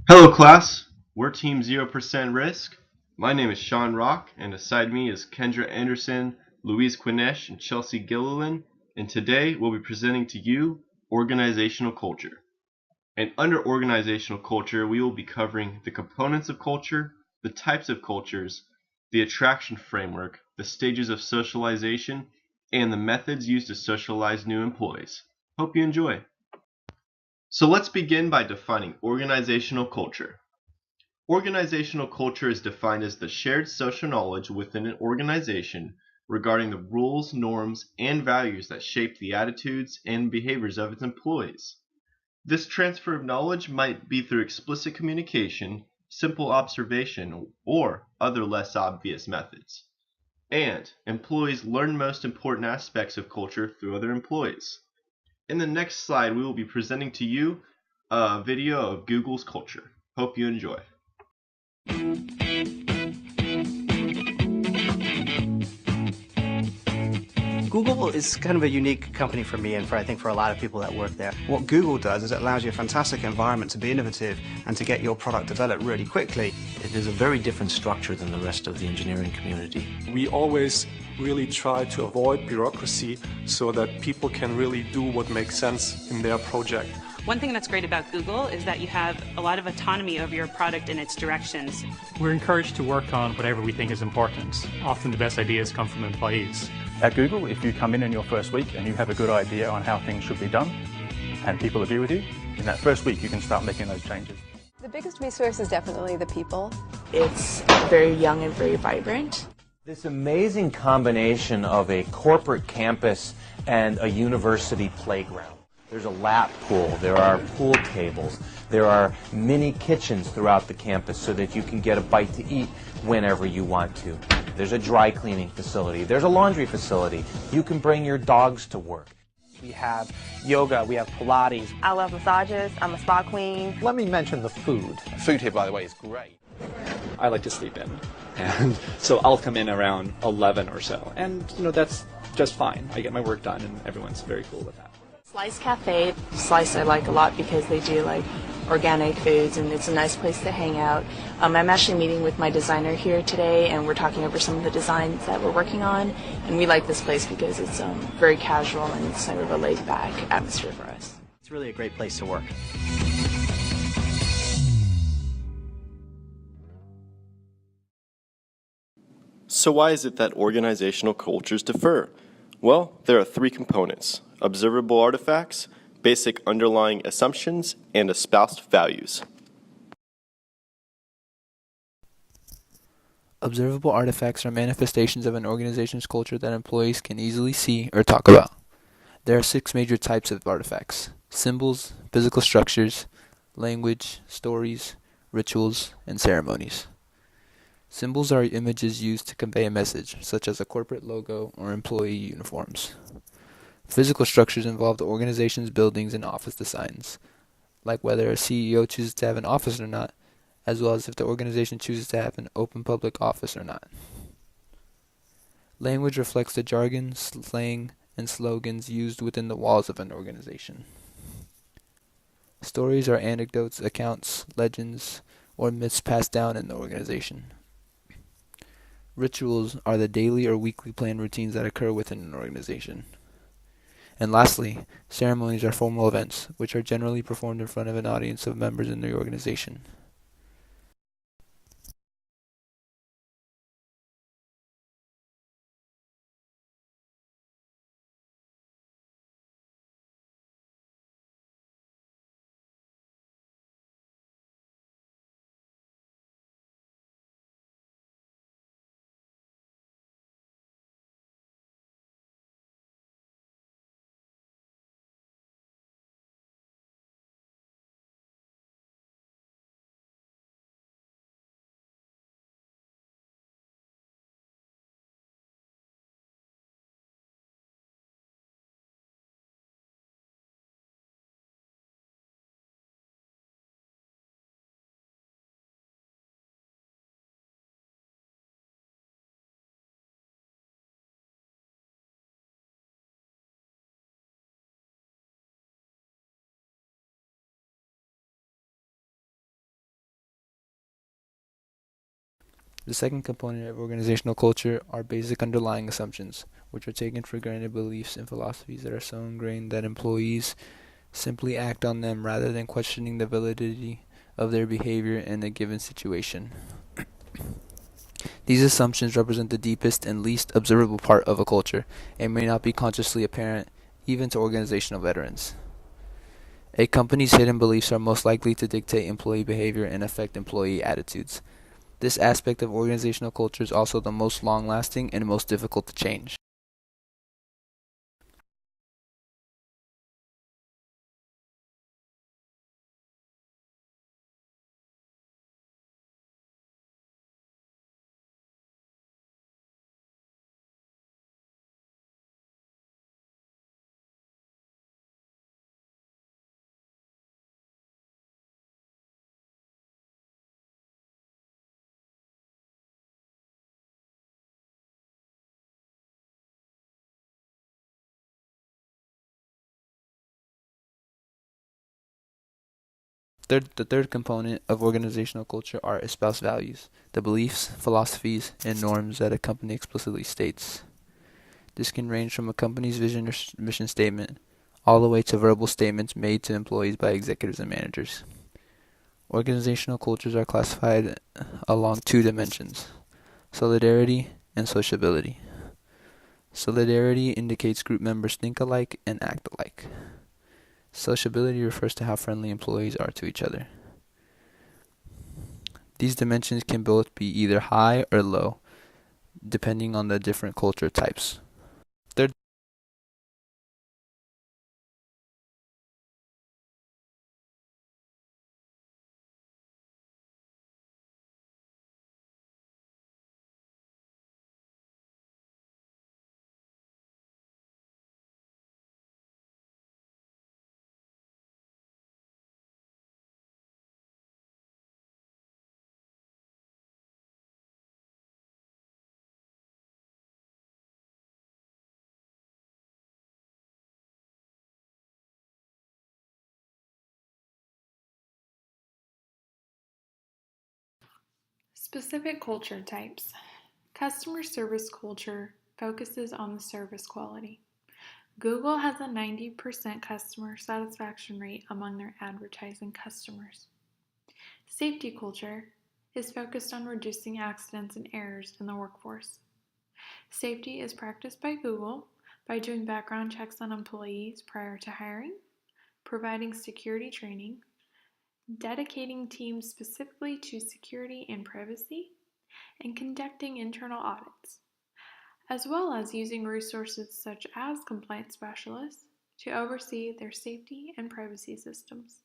Hello class, we're Team 0% Risk. My name is Sean Rock, and beside me is Kendra Anderson, Louise Quinesh, and Chelsea Gilliland, and today we'll be presenting to you organizational culture. And under organizational culture, we will be covering the components of culture, the types of cultures, the attraction framework, the stages of socialization, and the methods used to socialize new employees. Hope you enjoy. So let's begin by defining organizational culture. Organizational culture is defined as the shared social knowledge within an organization regarding the rules, norms, and values that shape the attitudes and behaviors of its employees. This transfer of knowledge might be through explicit communication, simple observation, or other less obvious methods. And employees learn most important aspects of culture through other employees. In the next slide, we will be presenting to you a video of Google's culture. Hope you enjoy. Google is kind of a unique company for me and I think for a lot of people that work there. What Google does is it allows you a fantastic environment to be innovative and to get your product developed really quickly. It is a very different structure than the rest of the engineering community. We always really try to avoid bureaucracy so that people can really do what makes sense in their project. One thing that's great about Google is that you have a lot of autonomy over your product and its directions. We're encouraged to work on whatever we think is important. Often the best ideas come from employees. At Google, if you come in your first week and you have a good idea on how things should be done, and people agree with you, in that first week you can start making those changes. The biggest resource is definitely the people. It's very young and very vibrant. This amazing combination of a corporate campus and a university playground. There's a lap pool, there are pool tables, there are mini kitchens throughout the campus so that you can get a bite to eat whenever you want to. There's a dry cleaning facility, there's a laundry facility. You can bring your dogs to work. We have yoga, we have Pilates. I love massages, I'm a spa queen. Let me mention the food. The food here, by the way, is great. I like to sleep in, and so I'll come in around 11 or so, and that's just fine. I get my work done, and everyone's very cool with that. Slice Cafe. Slice I like a lot because they do like organic foods and it's a nice place to hang out. I'm actually meeting with my designer here today and we're talking over some of the designs that we're working on, and we like this place because it's very casual and it's sort of a laid back atmosphere for us. It's really a great place to work. So why is it that organizational cultures differ? Well, there are three components: observable artifacts, basic underlying assumptions, and espoused values. Observable artifacts are manifestations of an organization's culture that employees can easily see or talk about. There are 6 major types of artifacts: symbols, physical structures, language, stories, rituals, and ceremonies. Symbols are images used to convey a message, such as a corporate logo or employee uniforms. Physical structures involve the organization's buildings and office designs, like whether a CEO chooses to have an office or not, as well as if the organization chooses to have an open public office or not. Language reflects the jargon, slang, and slogans used within the walls of an organization. Stories are anecdotes, accounts, legends, or myths passed down in the organization. Rituals are the daily or weekly planned routines that occur within an organization. And lastly, ceremonies are formal events, which are generally performed in front of an audience of members in the organization. The second component of organizational culture are basic underlying assumptions, which are taken for granted beliefs and philosophies that are so ingrained that employees simply act on them rather than questioning the validity of their behavior in a given situation. These assumptions represent the deepest and least observable part of a culture and may not be consciously apparent even to organizational veterans. A company's hidden beliefs are most likely to dictate employee behavior and affect employee attitudes. This aspect of organizational culture is also the most long-lasting and most difficult to change. The third component of organizational culture are espoused values, the beliefs, philosophies, and norms that a company explicitly states. This can range from a company's vision or mission statement all the way to verbal statements made to employees by executives and managers. Organizational cultures are classified along two dimensions: solidarity and sociability. Solidarity indicates group members think alike and act alike. Sociability refers to how friendly employees are to each other. These dimensions can both be either high or low, depending on the different culture types. Third, Specific culture types. Customer service culture focuses on the service quality. Google has a 90% customer satisfaction rate among their advertising customers. Safety culture is focused on reducing accidents and errors in the workforce. Safety is practiced by Google by doing background checks on employees prior to hiring, providing security training, dedicating teams specifically to security and privacy, and conducting internal audits, as well as using resources such as compliance specialists to oversee their safety and privacy systems.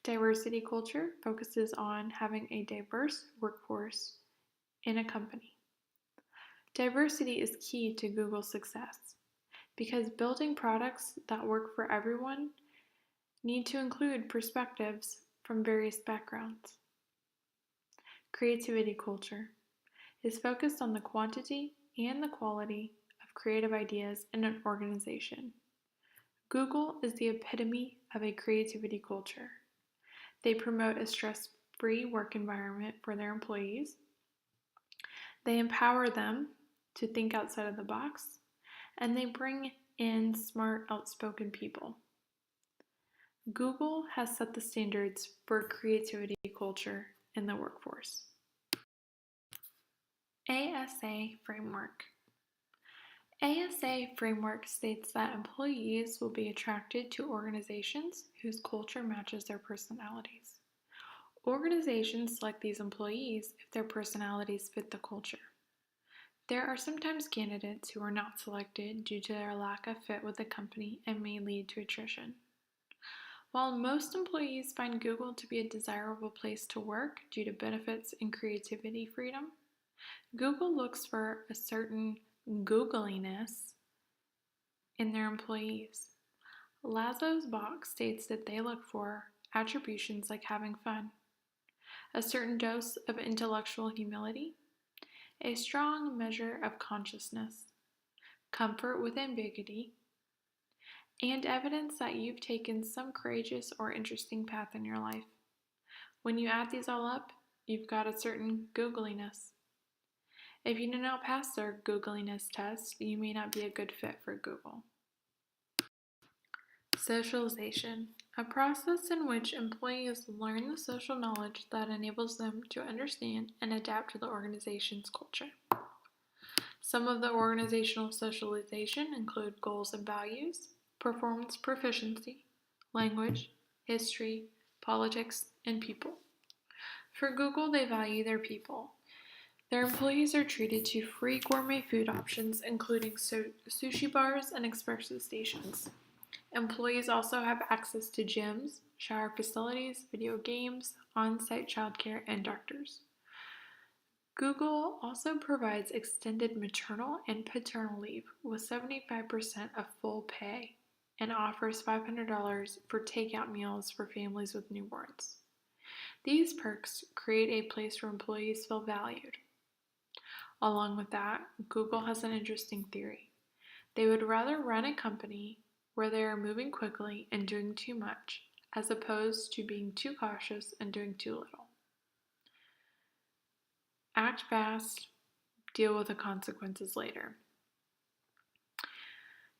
Diversity culture focuses on having a diverse workforce in a company. Diversity is key to Google's success because building products that work for everyone need to include perspectives from various backgrounds. Creativity culture is focused on the quantity and the quality of creative ideas in an organization. Google is the epitome of a creativity culture. They promote a stress-free work environment for their employees. They empower them to think outside of the box, and they bring in smart, outspoken people. Google has set the standards for creativity culture in the workforce. ASA Framework. ASA Framework states that employees will be attracted to organizations whose culture matches their personalities. Organizations select these employees if their personalities fit the culture. There are sometimes candidates who are not selected due to their lack of fit with the company and may lead to attrition. While most employees find Google to be a desirable place to work due to benefits and creativity freedom, Google looks for a certain Googliness in their employees. Lazo's box states that they look for attributions like having fun, a certain dose of intellectual humility, a strong measure of consciousness, comfort with ambiguity, and evidence that you've taken some courageous or interesting path in your life. When you add these all up, you've got a certain Googliness. If you do not pass their Googliness test, you may not be a good fit for Google. Socialization, a process in which employees learn the social knowledge that enables them to understand and adapt to the organization's culture. Some of the organizational socialization include goals and values, performance proficiency, language, history, politics, and people. For Google, they value their people. Their employees are treated to free gourmet food options, including sushi bars and espresso stations. Employees also have access to gyms, shower facilities, video games, on-site childcare, and doctors. Google also provides extended maternal and paternal leave with 75% of full pay and offers $500 for takeout meals for families with newborns. These perks create a place where employees feel valued. Along with that, Google has an interesting theory. They would rather run a company where they are moving quickly and doing too much, as opposed to being too cautious and doing too little. Act fast, deal with the consequences later.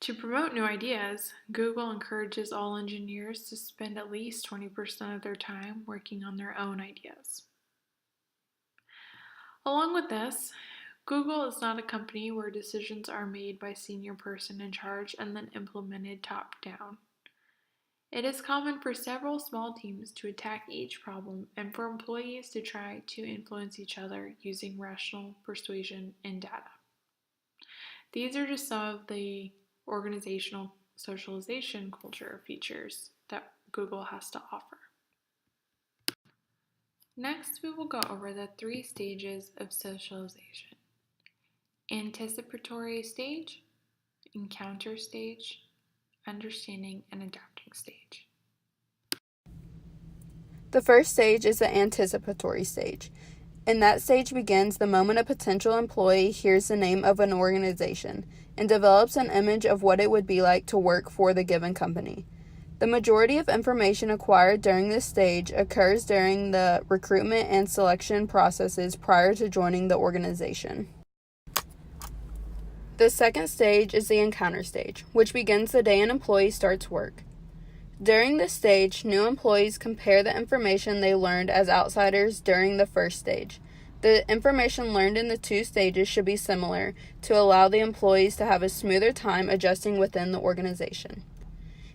To promote new ideas, Google encourages all engineers to spend at least 20% of their time working on their own ideas. Along with this, Google is not a company where decisions are made by a senior person in charge and then implemented top down. It is common for several small teams to attack each problem and for employees to try to influence each other using rational persuasion and data. These are just some of the organizational socialization culture features that Google has to offer. Next, we will go over the 3 stages of socialization: anticipatory stage, encounter stage, understanding and adapting stage. The first stage is the anticipatory stage. In that stage begins the moment a potential employee hears the name of an organization and develops an image of what it would be like to work for the given company. The majority of information acquired during this stage occurs during the recruitment and selection processes prior to joining the organization. The second stage is the encounter stage, which begins the day an employee starts work. During this stage, new employees compare the information they learned as outsiders during the first stage. The information learned in the 2 stages should be similar to allow the employees to have a smoother time adjusting within the organization.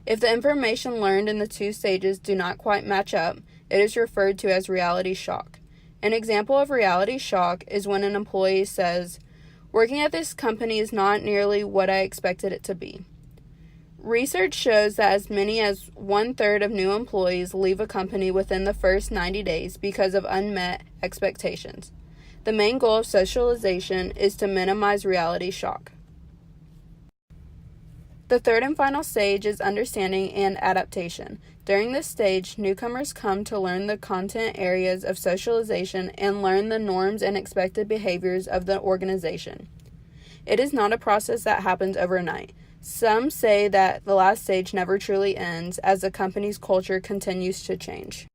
If the information learned in the 2 stages do not quite match up, it is referred to as reality shock. An example of reality shock is when an employee says, "Working at this company is not nearly what I expected it to be." Research shows that as many as 1/3 of new employees leave a company within the first 90 days because of unmet expectations. The main goal of socialization is to minimize reality shock. The third and final stage is understanding and adaptation. During this stage, newcomers come to learn the content areas of socialization and learn the norms and expected behaviors of the organization. It is not a process that happens overnight. Some say that the last stage never truly ends as the company's culture continues to change.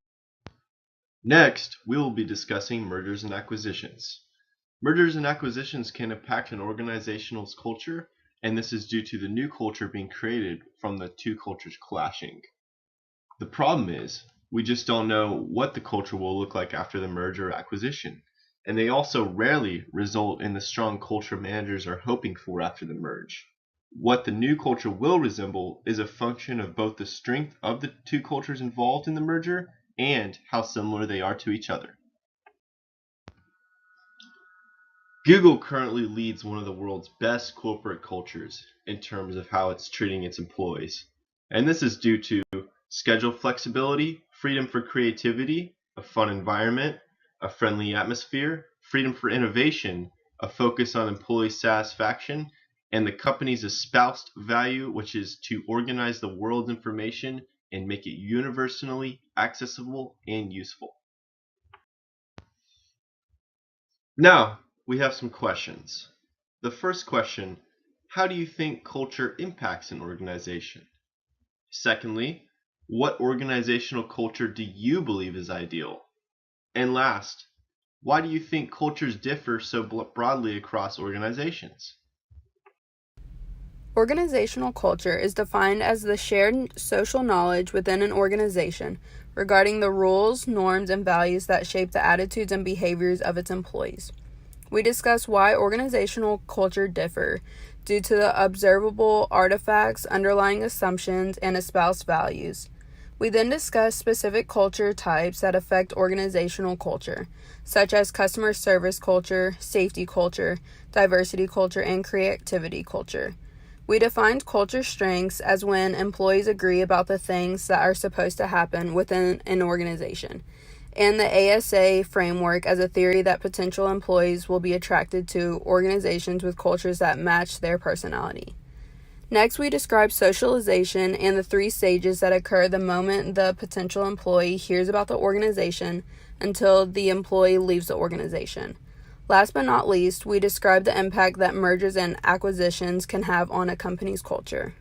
Next, we will be discussing mergers and acquisitions. Mergers and acquisitions can impact an organization's culture, and this is due to the new culture being created from the 2 cultures clashing. The problem is, we just don't know what the culture will look like after the merger or acquisition, and they also rarely result in the strong culture managers are hoping for after the merge. What the new culture will resemble is a function of both the strength of the 2 cultures involved in the merger and how similar they are to each other. Google currently leads one of the world's best corporate cultures in terms of how it's treating its employees. And this is due to schedule flexibility, freedom for creativity, a fun environment, a friendly atmosphere, freedom for innovation, a focus on employee satisfaction, and the company's espoused value, which is to organize the world's information and make it universally accessible and useful. Now, we have some questions. The first question, how do you think culture impacts an organization? Secondly, what organizational culture do you believe is ideal? And last, Why do you think cultures differ so broadly across organizations? Organizational culture is defined as the shared social knowledge within an organization regarding the rules, norms, and values that shape the attitudes and behaviors of its employees. We discuss why organizational culture differ due to the observable artifacts, underlying assumptions, and espoused values. We then discuss specific culture types that affect organizational culture, such as customer service culture, safety culture, diversity culture, and creativity culture. We defined culture strengths as when employees agree about the things that are supposed to happen within an organization, and the ASA framework as a theory that potential employees will be attracted to organizations with cultures that match their personality. Next, we describe socialization and the 3 stages that occur the moment the potential employee hears about the organization until the employee leaves the organization. Last but not least, we describe the impact that mergers and acquisitions can have on a company's culture.